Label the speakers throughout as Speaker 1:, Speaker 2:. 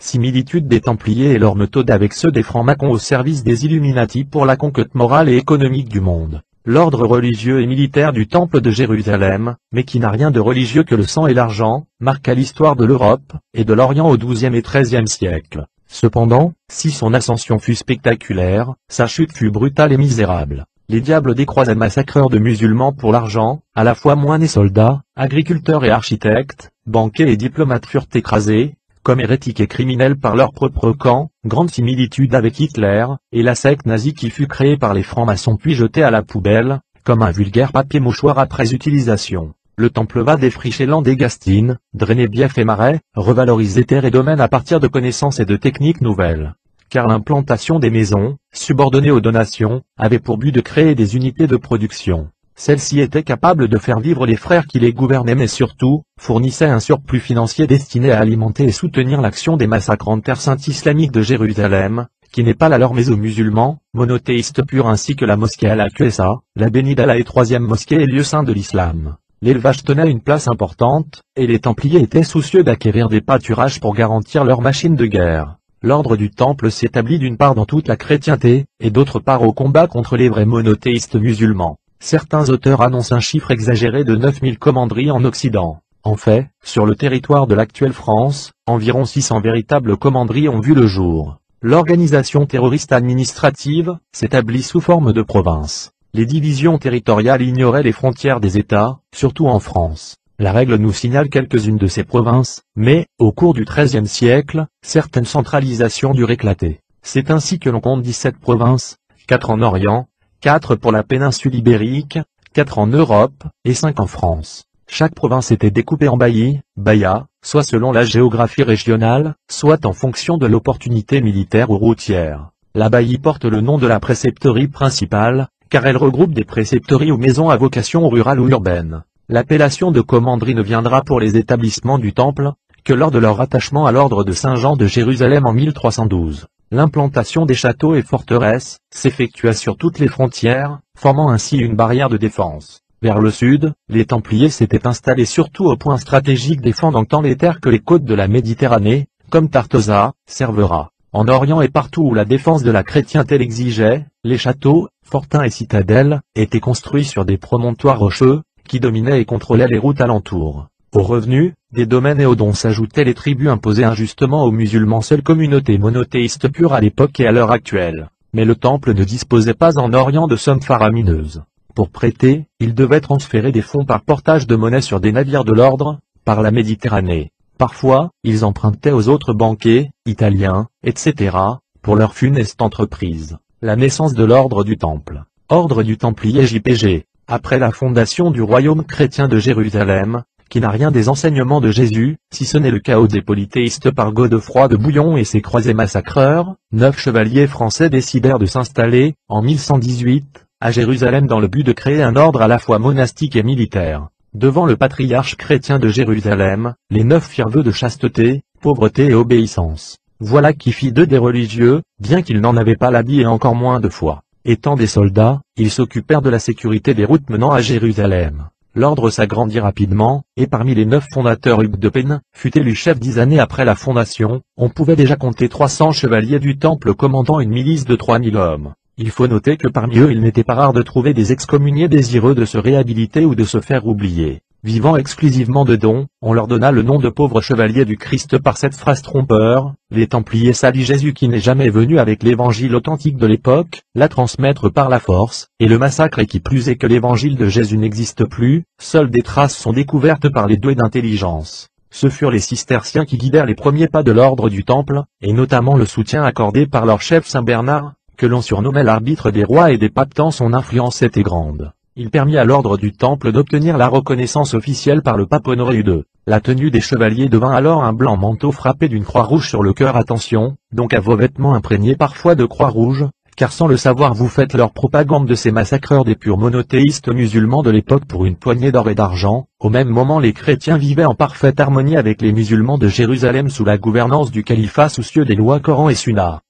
Speaker 1: Similitude des Templiers et leur méthode avec ceux des Francs-maçons au service des Illuminati pour la conquête morale et économique du monde. L'ordre religieux et militaire du Temple de Jérusalem, mais qui n'a rien de religieux que le sang et l'argent, marqua l'histoire de l'Europe et de l'Orient au XIIe et XIIIe siècle. Cependant, si son ascension fut spectaculaire, sa chute fut brutale et misérable. Les diables des croisades massacreurs de musulmans pour l'argent, à la fois moines et soldats, agriculteurs et architectes, banquiers et diplomates furent écrasés, comme hérétiques et criminels par leur propre camp, grande similitude avec Hitler, et la secte nazie qui fut créée par les francs-maçons puis jetée à la poubelle, comme un vulgaire papier mouchoir après utilisation. Le temple va défricher landes et gastines, drainer biefs et marais, revaloriser terres et domaines à partir de connaissances et de techniques nouvelles. Car l'implantation des maisons, subordonnées aux donations, avait pour but de créer des unités de production. Celles-ci étaient capables de faire vivre les frères qui les gouvernaient mais surtout, fournissaient un surplus financier destiné à alimenter et soutenir l'action des massacrants de Terre sainte islamique de Jérusalem, qui n'est pas la leur mais aux musulmans, monothéistes purs ainsi que la mosquée Al-Aqsa, la bénie d'Allah et troisième mosquée et lieu saint de l'islam. L'élevage tenait une place importante, et les Templiers étaient soucieux d'acquérir des pâturages pour garantir leurs machines de guerre. L'ordre du Temple s'établit d'une part dans toute la chrétienté, et d'autre part au combat contre les vrais monothéistes musulmans. Certains auteurs annoncent un chiffre exagéré de 9000 commanderies en Occident. En fait, sur le territoire de l'actuelle France, environ 600 véritables commanderies ont vu le jour. L'organisation terroriste administrative s'établit sous forme de provinces. Les divisions territoriales ignoraient les frontières des États, surtout en France. La règle nous signale quelques-unes de ces provinces, mais, au cours du XIIIe siècle, certaines centralisations durent éclater. C'est ainsi que l'on compte 17 provinces, 4 en Orient, 4 pour la péninsule ibérique, 4 en Europe, et 5 en France. Chaque province était découpée en baillis, bayas, soit selon la géographie régionale, soit en fonction de l'opportunité militaire ou routière. La baillie porte le nom de la précepterie principale, car elle regroupe des précepteries ou maisons à vocation rurale ou urbaine. L'appellation de commanderie ne viendra pour les établissements du Temple, que lors de leur rattachement à l'ordre de Saint-Jean de Jérusalem en 1312. L'implantation des châteaux et forteresses s'effectua sur toutes les frontières, formant ainsi une barrière de défense. Vers le sud, les Templiers s'étaient installés surtout au point stratégique défendant tant les terres que les côtes de la Méditerranée, comme Tartesa, Cervera. En Orient et partout où la défense de la chrétienté l'exigeait, les châteaux, fortins et citadelles, étaient construits sur des promontoires rocheux, qui dominaient et contrôlaient les routes alentours. Aux revenus, des domaines et aux dons s'ajoutaient les tribus imposées injustement aux musulmans, seule communauté monothéiste pure à l'époque et à l'heure actuelle. Mais le Temple ne disposait pas en Orient de sommes faramineuses. Pour prêter, il devait transférer des fonds par portage de monnaie sur des navires de l'ordre, par la Méditerranée. Parfois, ils empruntaient aux autres banquiers, italiens, etc., pour leur funeste entreprise. La naissance de l'ordre du Temple. Ordre du Templier JPG. Après la fondation du royaume chrétien de Jérusalem, qui n'a rien des enseignements de Jésus, si ce n'est le chaos des polythéistes par Godefroy de Bouillon et ses croisés massacreurs, 9 chevaliers français décidèrent de s'installer, en 1118, à Jérusalem dans le but de créer un ordre à la fois monastique et militaire. Devant le patriarche chrétien de Jérusalem, les 9 firent vœu de chasteté, pauvreté et obéissance. Voilà qui fit d'eux des religieux, bien qu'ils n'en avaient pas l'habit et encore moins de foi. Étant des soldats, ils s'occupèrent de la sécurité des routes menant à Jérusalem. L'ordre s'agrandit rapidement, et parmi les 9 fondateurs Hugues de Payne, fut élu chef 10 années après la fondation. On pouvait déjà compter 300 chevaliers du Temple commandant une milice de 3000 hommes. Il faut noter que parmi eux il n'était pas rare de trouver des excommuniés désireux de se réhabiliter ou de se faire oublier. Vivant exclusivement de dons, on leur donna le nom de pauvres chevaliers du Christ par cette phrase trompeur, les Templiers salient Jésus qui n'est jamais venu avec l'évangile authentique de l'époque, la transmettre par la force, et le massacre et qui plus est que l'évangile de Jésus n'existe plus, seules des traces sont découvertes par les doués d'intelligence. Ce furent les cisterciens qui guidèrent les premiers pas de l'ordre du Temple, et notamment le soutien accordé par leur chef Saint Bernard, que l'on surnommait l'arbitre des rois et des papes tant son influence était grande. Il permit à l'ordre du Temple d'obtenir la reconnaissance officielle par le pape Honoré II. La tenue des chevaliers devint alors un blanc manteau frappé d'une croix rouge sur le cœur. Attention, donc à vos vêtements imprégnés parfois de croix rouge, car sans le savoir vous faites leur propagande de ces massacreurs des purs monothéistes musulmans de l'époque pour une poignée d'or et d'argent. Au même moment les chrétiens vivaient en parfaite harmonie avec les musulmans de Jérusalem sous la gouvernance du califat soucieux des lois Coran et Sunna.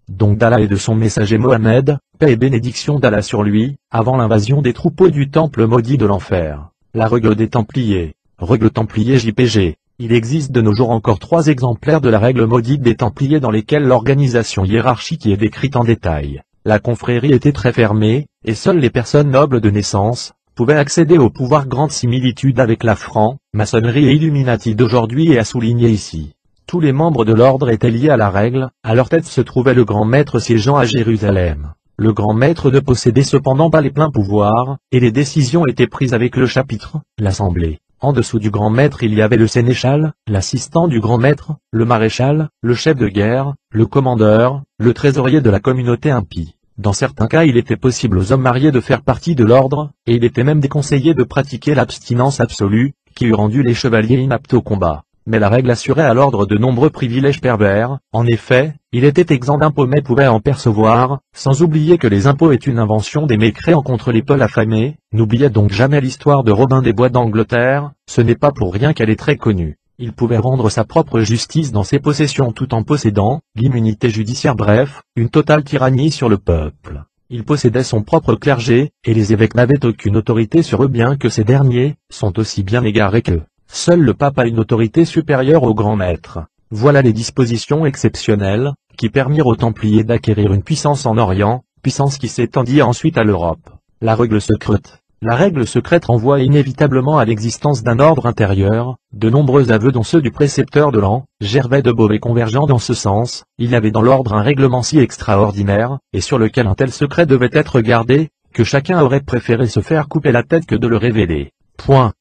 Speaker 1: Donc d'Allah et de son messager Mohammed, paix et bénédiction d'Allah sur lui, avant l'invasion des troupeaux du Temple maudit de l'enfer. La règle des Templiers. Règle Templier JPG. Il existe de nos jours encore 3 exemplaires de la règle maudite des Templiers dans lesquels l'organisation hiérarchique y est décrite en détail. La confrérie était très fermée, et seules les personnes nobles de naissance pouvaient accéder au pouvoir. Grande similitude avec la franc-maçonnerie et Illuminati d'aujourd'hui est à souligner ici. Tous les membres de l'ordre étaient liés à la règle, à leur tête se trouvait le grand maître siégeant à Jérusalem. Le grand maître ne possédait cependant pas les pleins pouvoirs, et les décisions étaient prises avec le chapitre, l'assemblée. En dessous du grand maître il y avait le sénéchal, l'assistant du grand maître, le maréchal, le chef de guerre, le commandeur, le trésorier de la communauté impie. Dans certains cas il était possible aux hommes mariés de faire partie de l'ordre, et il était même déconseillé de pratiquer l'abstinence absolue, qui eût rendu les chevaliers inaptes au combat. Mais la règle assurait à l'ordre de nombreux privilèges pervers. En effet, il était exempt d'impôts mais pouvait en percevoir, sans oublier que les impôts est une invention des mécréants contre les peuples affamés. N'oubliez donc jamais l'histoire de Robin des Bois d'Angleterre, ce n'est pas pour rien qu'elle est très connue. Il pouvait rendre sa propre justice dans ses possessions tout en possédant l'immunité judiciaire, bref, une totale tyrannie sur le peuple. Il possédait son propre clergé, et les évêques n'avaient aucune autorité sur eux bien que ces derniers sont aussi bien égarés qu'eux. Seul le pape a une autorité supérieure au grand maître. Voilà les dispositions exceptionnelles, qui permirent aux Templiers d'acquérir une puissance en Orient, puissance qui s'étendit ensuite à l'Europe. La règle secrète. La règle secrète renvoie inévitablement à l'existence d'un ordre intérieur. De nombreux aveux dont ceux du précepteur de Lan, Gervais de Beauvais convergeant dans ce sens. Il y avait dans l'ordre un règlement si extraordinaire, et sur lequel un tel secret devait être gardé, que chacun aurait préféré se faire couper la tête que de le révéler. Point.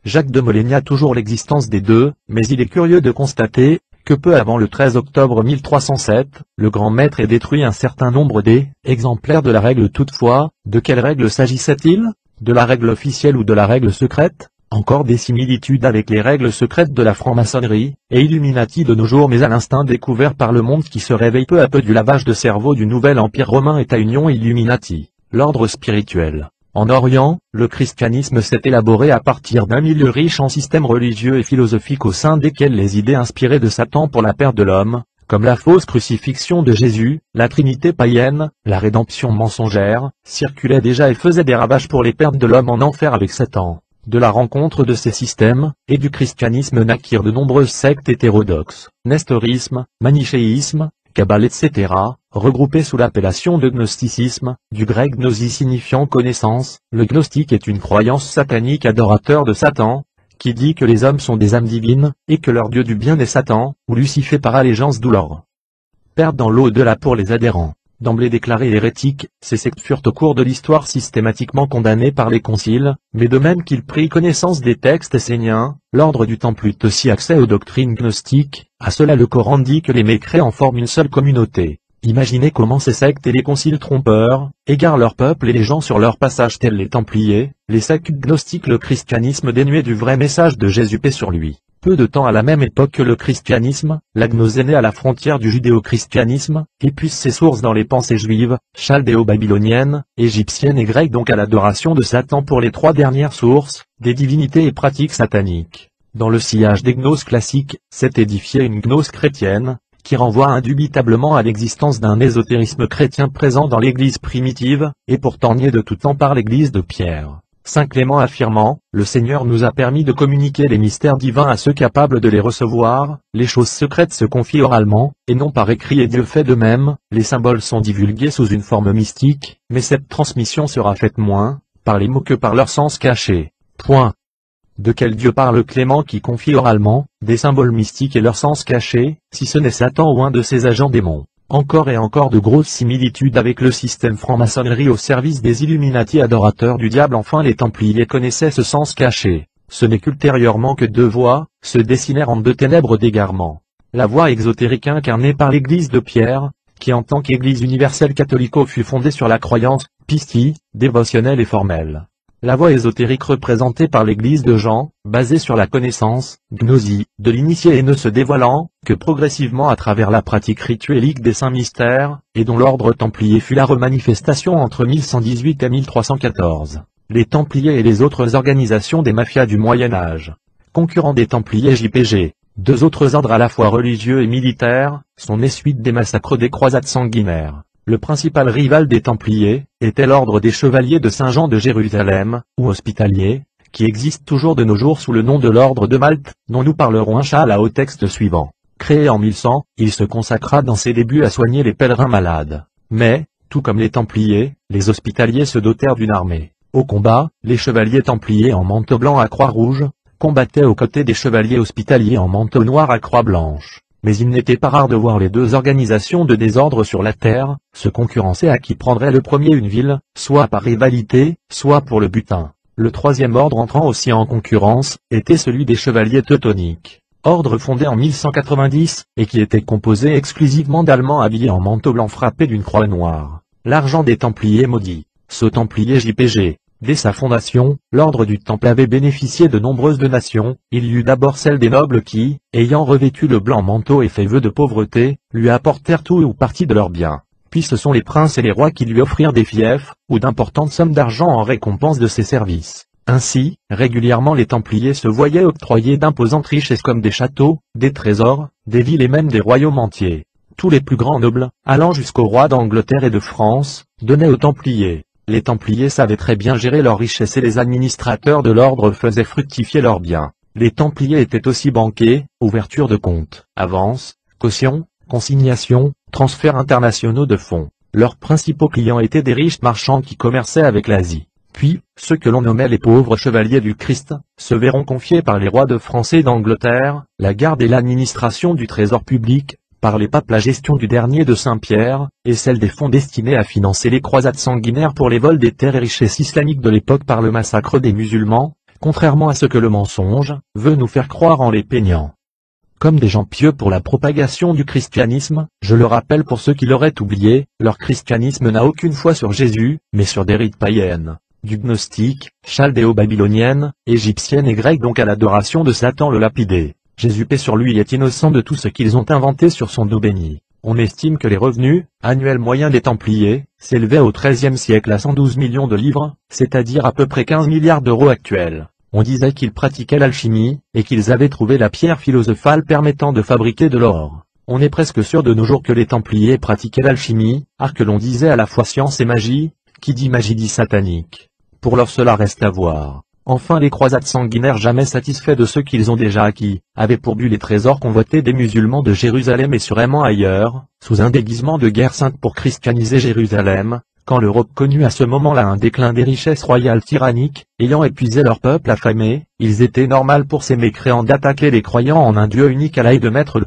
Speaker 1: Jacques de Molay nie toujours l'existence des deux, mais il est curieux de constater que peu avant le 13 octobre 1307, le grand maître ait détruit un certain nombre des exemplaires de la règle. Toutefois, de quelle règle s'agissait-il? De la règle officielle ou de la règle secrète? Encore des similitudes avec les règles secrètes de la franc-maçonnerie et Illuminati de nos jours, mais à l'instinct découvert par le monde qui se réveille peu à peu du lavage de cerveau du nouvel empire romain est à Union Illuminati, l'ordre spirituel. En Orient, le christianisme s'est élaboré à partir d'un milieu riche en systèmes religieux et philosophiques au sein desquels les idées inspirées de Satan pour la perte de l'homme, comme la fausse crucifixion de Jésus, la trinité païenne, la rédemption mensongère, circulaient déjà et faisaient des ravages pour les pertes de l'homme en enfer avec Satan. De la rencontre de ces systèmes, et du christianisme naquirent de nombreuses sectes hétérodoxes, nestorisme, manichéisme, Kabbale etc., regroupés sous l'appellation de gnosticisme, du grec gnosis signifiant connaissance. Le gnostique est une croyance satanique adorateur de Satan, qui dit que les hommes sont des âmes divines, et que leur dieu du bien est Satan, ou Lucifer par allégeance d'où leur perdent dans l'au-delà pour les adhérents. D'emblée déclarées hérétiques, ces sectes furent au cours de l'histoire systématiquement condamnées par les conciles, mais de même qu'ils prirent connaissance des textes esséniens, l'ordre du Temple eut aussi accès aux doctrines gnostiques. À cela le Coran dit que les mécréants forment une seule communauté. Imaginez comment ces sectes et les conciles trompeurs égarent leur peuple et les gens sur leur passage tels les Templiers, les sectes gnostiques. Le christianisme dénué du vrai message de Jésus paix sur lui. Peu de temps à la même époque que le christianisme, la gnose est née à la frontière du judéo-christianisme, et puise ses sources dans les pensées juives, chaldéo-babyloniennes, égyptiennes et grecques, donc à l'adoration de Satan pour les 3 dernières sources, des divinités et pratiques sataniques. Dans le sillage des gnoses classiques, s'est édifiée une gnose chrétienne, qui renvoie indubitablement à l'existence d'un ésotérisme chrétien présent dans l'Église primitive, et pourtant nié de tout temps par l'Église de Pierre. Saint Clément affirmant, le Seigneur nous a permis de communiquer les mystères divins à ceux capables de les recevoir, les choses secrètes se confient oralement, et non par écrit, et Dieu fait de même, les symboles sont divulgués sous une forme mystique, mais cette transmission sera faite moins par les mots que par leur sens caché. Point. De quel Dieu parle Clément qui confie oralement des symboles mystiques et leur sens caché, si ce n'est Satan ou un de ses agents démons? Encore et encore de grosses similitudes avec le système franc-maçonnerie au service des Illuminati adorateurs du diable. Enfin les Templiers connaissaient ce sens caché. Ce n'est qu'ultérieurement que 2 voies se dessinèrent en 2 ténèbres d'égarement. La voie exotérique incarnée par l'Église de Pierre, qui en tant qu'Église universelle catholico fut fondée sur la croyance pistie, dévotionnelle et formelle. La voie ésotérique représentée par l'Église de Jean, basée sur la connaissance, gnosie, de l'initié et ne se dévoilant que progressivement à travers la pratique rituelique des saints mystères, et dont l'ordre templier fut la remanifestation entre 1118 et 1314. Les Templiers et les autres organisations des mafias du Moyen-Âge. Concurrents des Templiers JPG, 2 autres ordres à la fois religieux et militaires, sont nés suite des massacres des croisades sanguinaires. Le principal rival des Templiers était l'ordre des Chevaliers de Saint-Jean de Jérusalem, ou hospitalier, qui existe toujours de nos jours sous le nom de l'ordre de Malte, dont nous parlerons inchallah au texte suivant. Créé en 1100, il se consacra dans ses débuts à soigner les pèlerins malades. Mais, tout comme les Templiers, les Hospitaliers se dotèrent d'une armée. Au combat, les chevaliers Templiers en manteau blanc à croix rouge combattaient aux côtés des chevaliers Hospitaliers en manteau noir à croix blanche. Mais il n'était pas rare de voir les deux organisations de désordre sur la terre se concurrencer à qui prendrait le premier une ville, soit par rivalité, soit pour le butin. Le troisième ordre entrant aussi en concurrence était celui des chevaliers teutoniques. Ordre fondé en 1190, et qui était composé exclusivement d'Allemands habillés en manteau blanc frappé d'une croix noire. L'argent des Templiers maudits. Ce Templier JPG. Dès sa fondation, l'ordre du Temple avait bénéficié de nombreuses donations. Il y eut d'abord celle des nobles qui, ayant revêtu le blanc manteau et fait vœu de pauvreté, lui apportèrent tout ou partie de leurs biens. Puis ce sont les princes et les rois qui lui offrirent des fiefs, ou d'importantes sommes d'argent en récompense de ses services. Ainsi, régulièrement les Templiers se voyaient octroyer d'imposantes richesses comme des châteaux, des trésors, des villes et même des royaumes entiers. Tous les plus grands nobles, allant jusqu'aux rois d'Angleterre et de France, donnaient aux Templiers. Les Templiers savaient très bien gérer leurs richesses et les administrateurs de l'ordre faisaient fructifier leurs biens. Les Templiers étaient aussi banquiers, ouverture de comptes, avances, cautions, consignations, transferts internationaux de fonds. Leurs principaux clients étaient des riches marchands qui commerçaient avec l'Asie. Puis, ceux que l'on nommait les pauvres chevaliers du Christ, se verront confier par les rois de France et d'Angleterre, la garde et l'administration du trésor public, par les papes la gestion du dernier de Saint-Pierre, et celle des fonds destinés à financer les croisades sanguinaires pour les vols des terres et richesses islamiques de l'époque par le massacre des musulmans, contrairement à ce que le mensonge veut nous faire croire en les peignant comme des gens pieux pour la propagation du christianisme. Je le rappelle pour ceux qui l'auraient oublié, leur christianisme n'a aucune foi sur Jésus, mais sur des rites païennes, du gnostique, chaldéo-babylonienne, égyptienne et grecque donc à l'adoration de Satan le lapidé. Jésus paix sur lui est innocent de tout ce qu'ils ont inventé sur son dos béni. On estime que les revenus annuels moyens des Templiers s'élevaient au XIIIe siècle à 112 millions de livres, c'est-à-dire à peu près 15 milliards d'euros actuels. On disait qu'ils pratiquaient l'alchimie, et qu'ils avaient trouvé la pierre philosophale permettant de fabriquer de l'or. On est presque sûr de nos jours que les Templiers pratiquaient l'alchimie, art que l'on disait à la fois science et magie, qui dit magie dit satanique. Pour leur cela reste à voir. Enfin les croisades sanguinaires jamais satisfaits de ceux qu'ils ont déjà acquis, avaient pour but les trésors convoités des musulmans de Jérusalem et sûrement ailleurs, sous un déguisement de guerre sainte pour christianiser Jérusalem. Quand l'Europe connut à ce moment-là un déclin des richesses royales tyranniques, ayant épuisé leur peuple affamé, il était normal pour ces mécréants d'attaquer les croyants en un Dieu unique à l'aide de mettre le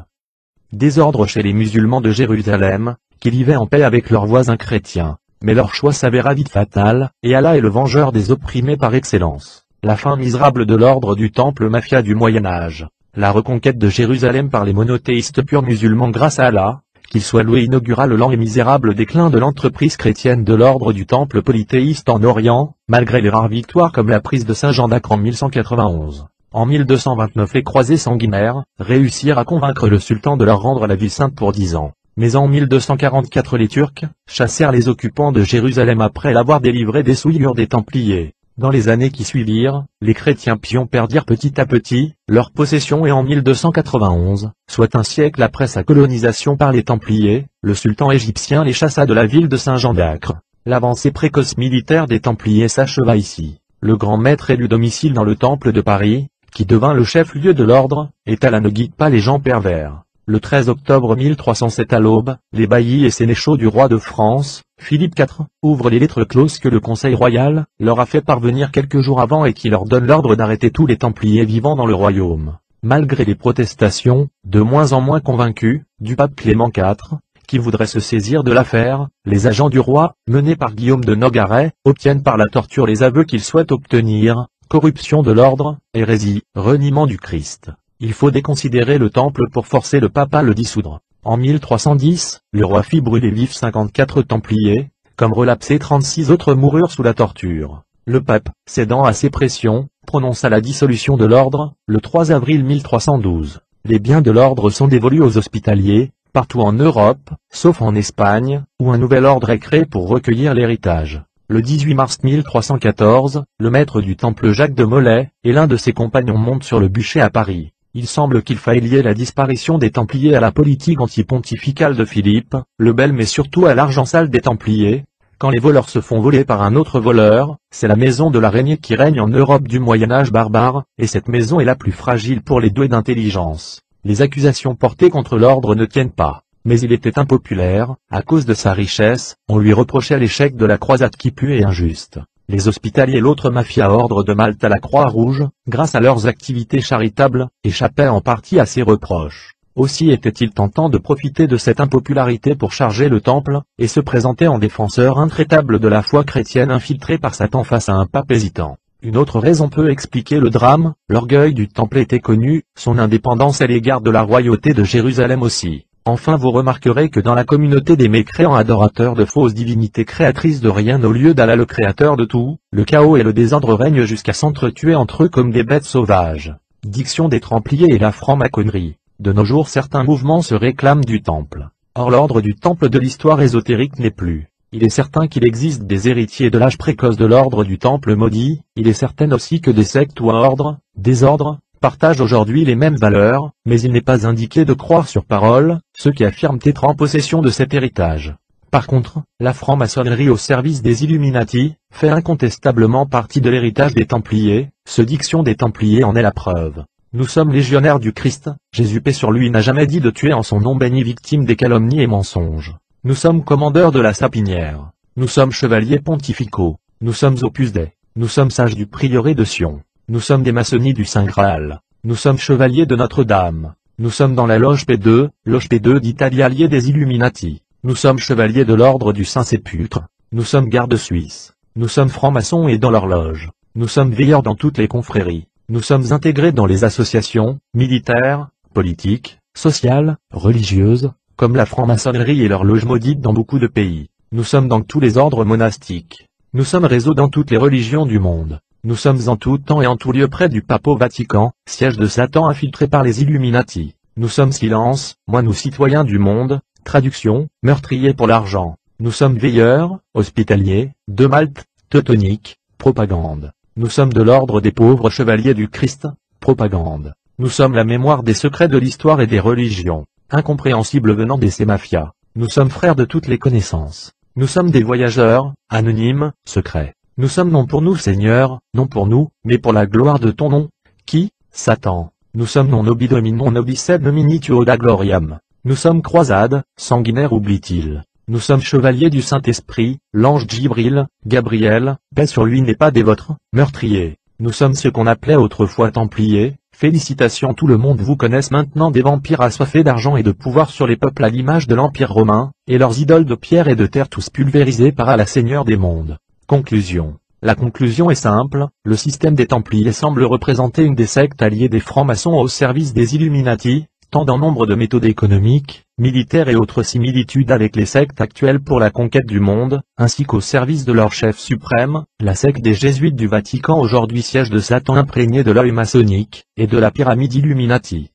Speaker 1: désordre chez les musulmans de Jérusalem, qui vivaient en paix avec leurs voisins chrétiens. Mais leur choix s'avéra vite fatal, et Allah est le vengeur des opprimés par excellence. La fin misérable de l'ordre du Temple mafia du Moyen-Âge. La reconquête de Jérusalem par les monothéistes purs musulmans grâce à Allah, qu'il soit loué, inaugura le lent et misérable déclin de l'entreprise chrétienne de l'ordre du Temple polythéiste en Orient, malgré les rares victoires comme la prise de Saint-Jean d'Acre en 1191. En 1229 les croisés sanguinaires réussirent à convaincre le sultan de leur rendre la ville sainte pour 10 ans. Mais en 1244 les Turcs chassèrent les occupants de Jérusalem après l'avoir délivré des souillures des Templiers. Dans les années qui suivirent, les chrétiens pions perdirent petit à petit leur possession et en 1291, soit un siècle après sa colonisation par les Templiers, le sultan égyptien les chassa de la ville de Saint-Jean d'Acre. L'avancée précoce militaire des Templiers s'acheva ici. Le grand maître élu domicile dans le Temple de Paris, qui devint le chef-lieu de l'ordre, étala ne guide pas les gens pervers. Le 13 octobre 1307 à l'aube, les baillis et sénéchaux du roi de France, Philippe IV, ouvrent les lettres closes que le Conseil royal leur a fait parvenir quelques jours avant et qui leur donne l'ordre d'arrêter tous les Templiers vivant dans le royaume. Malgré les protestations, de moins en moins convaincus, du pape Clément IV, qui voudrait se saisir de l'affaire, les agents du roi, menés par Guillaume de Nogaret, obtiennent par la torture les aveux qu'ils souhaitent obtenir, corruption de l'ordre, hérésie, reniement du Christ. Il faut déconsidérer le temple pour forcer le pape à le dissoudre. En 1310, le roi fit brûler vifs 54 templiers, comme relapsés 36 autres moururent sous la torture. Le pape, cédant à ces pressions, prononça la dissolution de l'ordre, le 3 avril 1312. Les biens de l'ordre sont dévolus aux hospitaliers, partout en Europe, sauf en Espagne, où un nouvel ordre est créé pour recueillir l'héritage. Le 18 mars 1314, le maître du temple Jacques de Molay, et l'un de ses compagnons montent sur le bûcher à Paris. Il semble qu'il faille lier la disparition des Templiers à la politique anti-pontificale de Philippe le Bel mais surtout à l'argent sale des Templiers, Quand les voleurs se font voler par un autre voleur, c'est la maison de l'araignée qui règne en Europe du Moyen-Âge barbare, et cette maison est la plus fragile pour les doués d'intelligence. Les accusations portées contre l'ordre ne tiennent pas. Mais il était impopulaire, à cause de sa richesse, on lui reprochait l'échec de la croisade qui pue et injuste. Les hospitaliers et l'autre mafia ordre de Malte à la Croix-Rouge, grâce à leurs activités charitables, échappaient en partie à ces reproches. Aussi était-il tentant de profiter de cette impopularité pour charger le temple, et se présenter en défenseur intraitable de la foi chrétienne infiltré par Satan face à un pape hésitant. Une autre raison peut expliquer le drame, l'orgueil du temple était connu, son indépendance à l'égard de la royauté de Jérusalem aussi. Enfin vous remarquerez que dans la communauté des mécréants adorateurs de fausses divinités créatrices de rien au lieu d'Allah le créateur de tout, le chaos et le désordre règnent jusqu'à s'entretuer entre eux comme des bêtes sauvages. Diction des Templiers et la franc-maçonnerie. De nos jours certains mouvements se réclament du temple. Or l'ordre du temple de l'histoire ésotérique n'est plus. Il est certain qu'il existe des héritiers de l'âge précoce de l'ordre du temple maudit, il est certain aussi que des sectes ou ordres, désordres, partagent aujourd'hui les mêmes valeurs, mais il n'est pas indiqué de croire sur parole, ceux qui affirment être en possession de cet héritage. Par contre, la franc-maçonnerie au service des Illuminati, fait incontestablement partie de l'héritage des Templiers, ce Diction des Templiers en est la preuve. Nous sommes légionnaires du Christ, Jésus paix sur lui n'a jamais dit de tuer en son nom béni victime des calomnies et mensonges. Nous sommes commandeurs de la sapinière. Nous sommes chevaliers pontificaux. Nous sommes opus Dei. Nous sommes sages du prieuré de Sion. Nous sommes des maçonnies du Saint Graal. Nous sommes chevaliers de Notre-Dame. Nous sommes dans la loge P2 d'Italie alliée des Illuminati. Nous sommes chevaliers de l'ordre du Saint-Sépulcre. Nous sommes gardes suisses. Nous sommes francs-maçons et dans leur loge. Nous sommes veilleurs dans toutes les confréries. Nous sommes intégrés dans les associations, militaires, politiques, sociales, religieuses, comme la franc-maçonnerie et leur loge maudite dans beaucoup de pays. Nous sommes dans tous les ordres monastiques. Nous sommes réseaux dans toutes les religions du monde. Nous sommes en tout temps et en tout lieu près du pape au Vatican, siège de Satan infiltré par les Illuminati. Nous sommes silence, moi nous citoyens du monde, traduction, meurtriers pour l'argent. Nous sommes veilleurs, hospitaliers, de Malte, teutoniques, propagande. Nous sommes de l'ordre des pauvres chevaliers du Christ, propagande. Nous sommes la mémoire des secrets de l'histoire et des religions, incompréhensibles venant de ces mafias. Nous sommes frères de toutes les connaissances. Nous sommes des voyageurs, anonymes, secrets. Nous sommes non pour nous Seigneur, non pour nous, mais pour la gloire de ton nom. Qui? Satan. Nous sommes non nobis dominum nobis sed nomini tuo da gloriam. Nous sommes croisades, sanguinaires oublie-t-il. Nous sommes chevaliers du Saint-Esprit, l'ange Djibril, Gabriel, paix sur lui n'est pas des vôtres, meurtriers. Nous sommes ce qu'on appelait autrefois Templiers. Félicitations, tout le monde vous connaisse maintenant des vampires assoiffés d'argent et de pouvoir sur les peuples à l'image de l'Empire romain, et leurs idoles de pierre et de terre tous pulvérisés par Allah Seigneur des mondes. Conclusion. La conclusion est simple, le système des Templiers semble représenter une des sectes alliées des francs-maçons au service des Illuminati, tant dans nombre de méthodes économiques, militaires et autres similitudes avec les sectes actuelles pour la conquête du monde, ainsi qu'au service de leur chef suprême, la secte des Jésuites du Vatican aujourd'hui siège de Satan imprégné de l'œil maçonnique, et de la pyramide Illuminati.